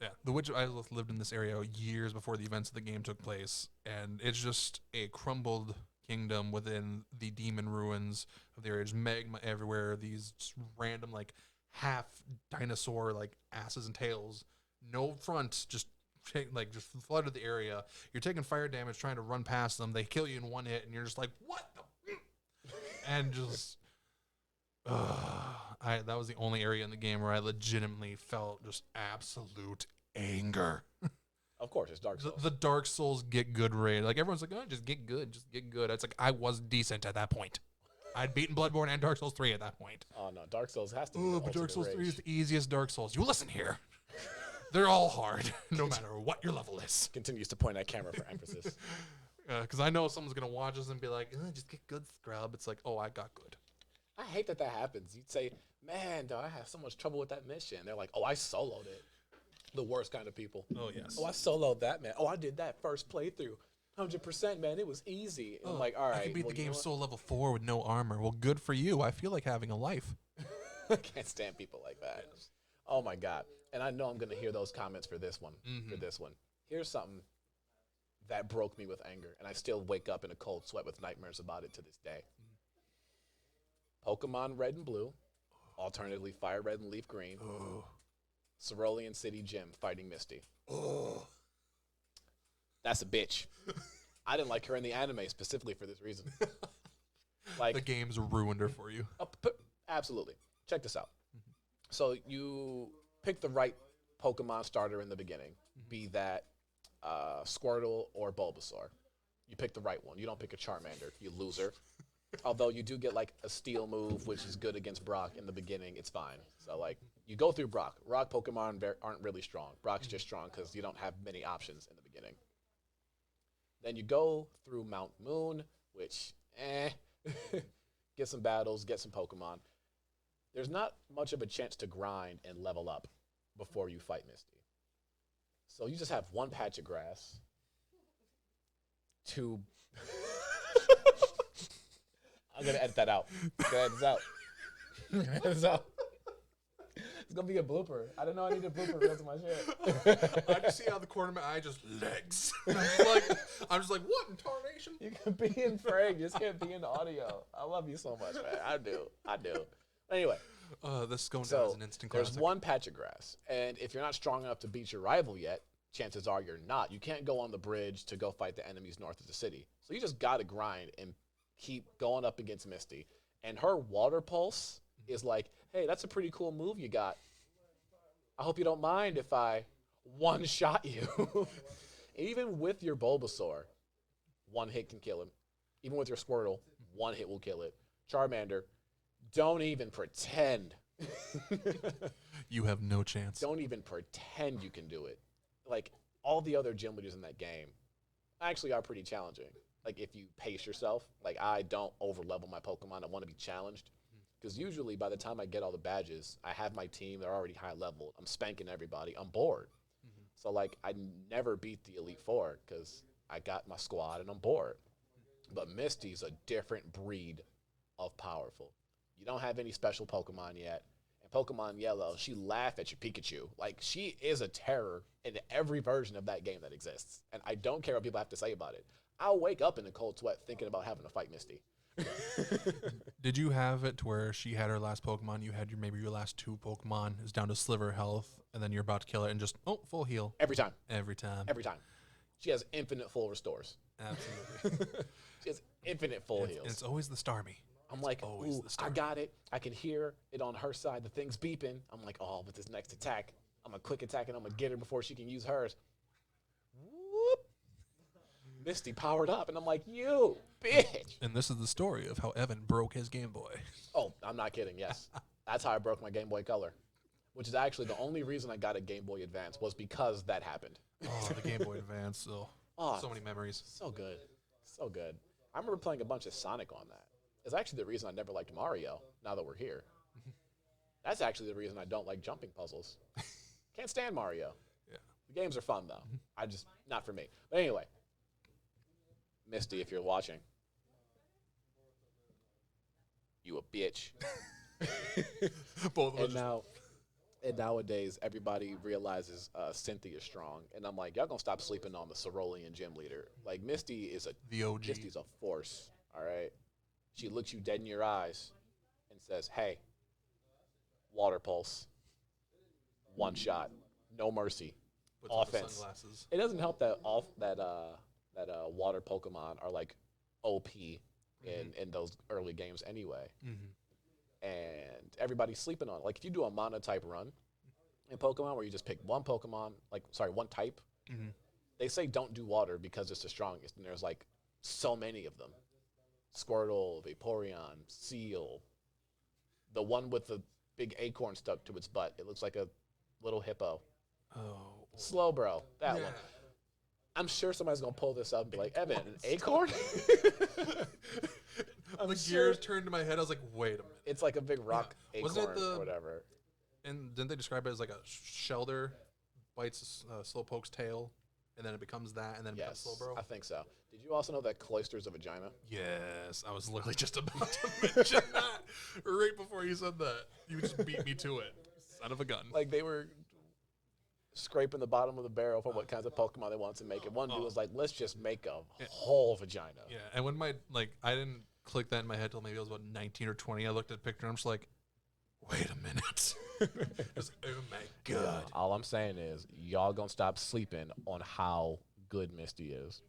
Yeah, the Witch of Izalith lived in this area years before the events of the game took place, and it's just a crumbled kingdom within the demon ruins of the area. There's magma everywhere, these just random, like, half dinosaur, like, asses and tails. No front, just flooded the area. You're taking fire damage trying to run past them. They kill you in one hit, and you're just like, what the? And just... that was the only area in the game where I legitimately felt just absolute anger. Of course, it's Dark Souls. The Dark Souls get good raid. Like, everyone's like, oh, just get good. It's like, I was decent at that point. I'd beaten Bloodborne and Dark Souls 3 at that point. Oh, no. Dark Souls has to be the but Dark Souls rage. 3 is the easiest Dark Souls. You listen here. They're all hard, no matter what your level is. Continues to point at camera for emphasis. Because I know someone's going to watch us and be like, just get good, scrub. It's like, oh, I got good. I hate that happens. You'd say, man, I have so much trouble with that mission. They're like, oh, I soloed it. The worst kind of people. Oh, yes. Oh, I soloed that, man. Oh, I did that first playthrough. 100%, man. It was easy. And I'm like, all right. I can beat the game soul level 4 with no armor. Well, good for you. I feel like having a life. I can't stand people like that. Yes. Oh, my God. And I know I'm going to hear those comments for this one. Here's something that broke me with anger, and I still wake up in a cold sweat with nightmares about it to this day. Pokemon Red and Blue, alternatively Fire Red and Leaf Green, Cerulean City Gym fighting Misty. That's a bitch. I didn't like her in the anime specifically for this reason. Like, the game's ruined her for you. Absolutely. Check this out. So you pick the right Pokemon starter in the beginning, be that Squirtle or Bulbasaur. You pick the right one. You don't pick a Charmander, you loser. Although you do get, like, a steel move, which is good against Brock in the beginning. It's fine. So, like, you go through Brock. Rock Pokemon aren't really strong. Brock's just strong because you don't have many options in the beginning. Then you go through Mount Moon, which, get some battles, get some Pokemon. There's not much of a chance to grind and level up before you fight Misty. So you just have one patch of grass, two... I'm going to edit that out. Edit this out. It's going to be a blooper. I didn't know I needed a blooper for the rest of my shit. I just see out of the corner of my eye, just legs. I'm just like, what in tarnation? You can be in frame. You just can't be in the audio. I love you so much, man. I do. Anyway. This is going down as an instant classic. There's one patch of grass. And if you're not strong enough to beat your rival yet, chances are you're not. You can't go on the bridge to go fight the enemies north of the city. So you just got to grind and keep going up against Misty. And her water pulse is like, hey, that's a pretty cool move you got. I hope you don't mind if I one-shot you. Even with your Bulbasaur, one hit can kill him. Even with your Squirtle, one hit will kill it. Charmander, don't even pretend. You have no chance. Don't even pretend you can do it. Like, all the other gym leaders in that game actually are pretty challenging. Like, if you pace yourself, like, I don't over-level my Pokemon. I want to be challenged. Because usually, by the time I get all the badges, I have my team. They're already high level. I'm spanking everybody. I'm bored. So, like, I never beat the Elite Four because I got my squad and I'm bored. But Misty's a different breed of powerful. You don't have any special Pokemon yet. And Pokemon Yellow, she laughed at your Pikachu. Like, she is a terror in every version of that game that exists. And I don't care what people have to say about it. I'll wake up in a cold sweat thinking about having to fight Misty. Did you have it to where she had her last Pokemon, you had maybe your last two Pokemon, is down to sliver health, and then you're about to kill her and just, full heal? Every time. Every time. She has infinite full restores. Absolutely. She has infinite full heals. And it's always the Starmie. I'm like, ooh, I got it. I can hear it on her side. The thing's beeping. I'm like, with this next attack, I'm going to quick attack and I'm going to get her before she can use hers. Whoop. Misty powered up, and I'm like, you bitch. And this is the story of how Evan broke his Game Boy. Oh, I'm not kidding, yes. That's how I broke my Game Boy Color, which is actually the only reason I got a Game Boy Advance was because that happened. The Game Boy Advance. So many memories. So good. So good. I remember playing a bunch of Sonic on that. It's actually the reason I never liked Mario, now that we're here. That's actually the reason I don't like jumping puzzles. Can't stand Mario. Yeah. The games are fun, though. Not for me. But anyway, Misty, if you're watching, you a bitch. Both of us. And now, And nowadays, everybody realizes Cynthia's strong, and I'm like, y'all gonna stop sleeping on the Cerulean gym leader. Like The OG. Misty's a force. All right, she looks you dead in your eyes and says, "Hey, water pulse, one shot, no mercy, Puts on the offense." sunglasses. It doesn't help that water Pokemon are like OP in those early games anyway, and everybody's sleeping on it. Like if you do a mono type run in Pokemon where you just pick one Pokemon, one type, they say don't do water because it's the strongest, and there's like so many of them: Squirtle, Vaporeon, Seal, the one with the big acorn stuck to its butt. It looks like a little hippo. Oh. Slowbro, that Yeah. one. I'm sure somebody's gonna pull this up and be like, Evan, an acorn? The gears turned to my head. I was like, wait a minute. It's like a big rock Wasn't it acorn or whatever. And didn't they describe it as like a shelter bites Slowpoke's tail, and then it becomes that, and then it Yes, becomes Slowbro? I think so. Did you also know that cloister's a vagina? Yes, I was literally just about to mention that right before you said that. You just beat me to it. Son of a gun. Like they were scraping the bottom of the barrel for what kinds of Pokemon they wanted to make. And one dude was like, let's just make a whole vagina. Yeah, and when I didn't click that in my head till maybe I was about 19 or 20. I looked at the picture and I'm just like, wait a minute. Just, oh my God. All I'm saying is y'all gonna stop sleeping on how good Misty is.